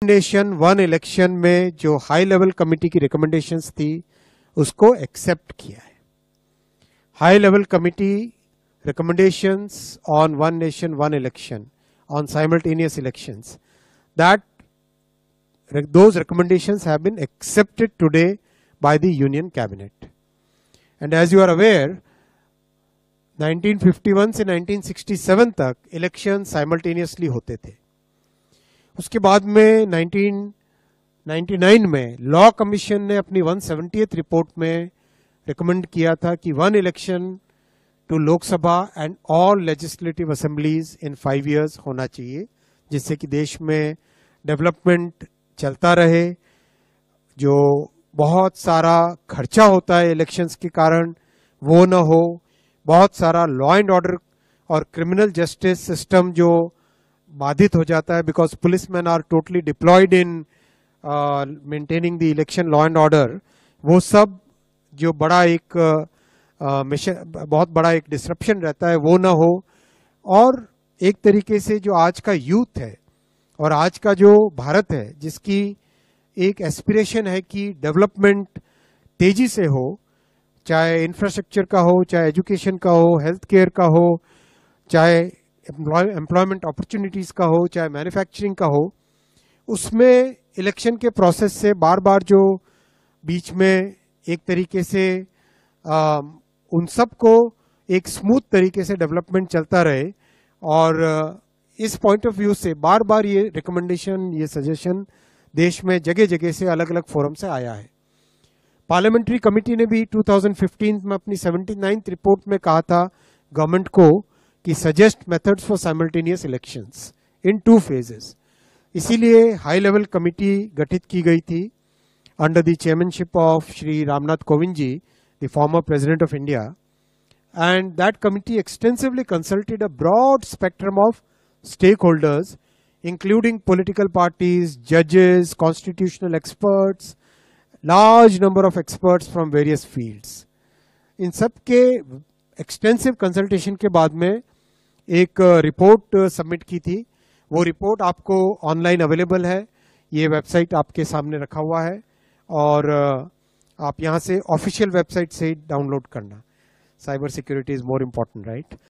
Nation one election में जो high level committee की रिकमेंडेशंस थी उसको एक्सेप्ट किया है। High level committee recommendations on one nation one election, on simultaneous elections, that those recommendations have been accepted today by the union cabinet. And as you are aware, 1951 से 1967 तक election simultaneously होते थे। उसके बाद में 1999 में लॉ कमीशन ने अपनी 170th रिपोर्ट में रिकमेंड किया था कि one election to Lok Sabha and all legislative assemblies in 5 years होना चाहिए, जिससे कि देश में डेवलपमेंट चलता रहे। जो बहुत सारा खर्चा होता है इलेक्शंस के कारण वो ना हो, बहुत सारा लॉ एंड ऑर्डर और क्रिमिनल जस्टिस सिस्टम जो बाधित हो जाता है because policemen are totally deployed in maintaining the election law and order, वो सब जो बड़ा एक बहुत बड़ा एक डिसरप्शन रहता है वो ना हो। और एक तरीके से जो आज का यूथ है और आज का जो भारत है जिसकी एक एस्पिरेशन है कि डेवलपमेंट तेजी से हो, चाहे इंफ्रास्ट्रक्चर का हो, चाहे एजुकेशन का हो, हेल्थ केयर का हो, चाहे एम्प्लॉयमेंट अपॉर्चुनिटीज का हो, चाहे मैन्युफैक्चरिंग का हो, उसमें इलेक्शन के प्रोसेस से बार बार जो बीच में एक तरीके से उन सब को एक स्मूथ तरीके से डेवलपमेंट चलता रहे। और इस पॉइंट ऑफ व्यू से बार बार ये रिकमेंडेशन, ये सजेशन देश में जगह जगह से अलग अलग फोरम से आया है। पार्लियामेंट्री कमेटी ने भी 2015 में अपनी 79th रिपोर्ट में कहा था गवर्नमेंट को कि suggest methods for simultaneous elections in 2 phases। इसीलिए हाई लेवल कमेटी गठित की गई थी under the chairmanship of Shri Ramnath Kovind ji, the former President of India, and that committee extensively consulted a broad spectrum of stakeholders, including political parties, judges, constitutional experts, large number of experts from various fields. इन सब के extensive consultation के बाद में एक report submit की थी। वो report आपको ऑनलाइन अवेलेबल है, ये वेबसाइट आपके सामने रखा हुआ है और आप यहाँ से ऑफिशियल वेबसाइट से डाउनलोड करना। Cyber security is more important, right.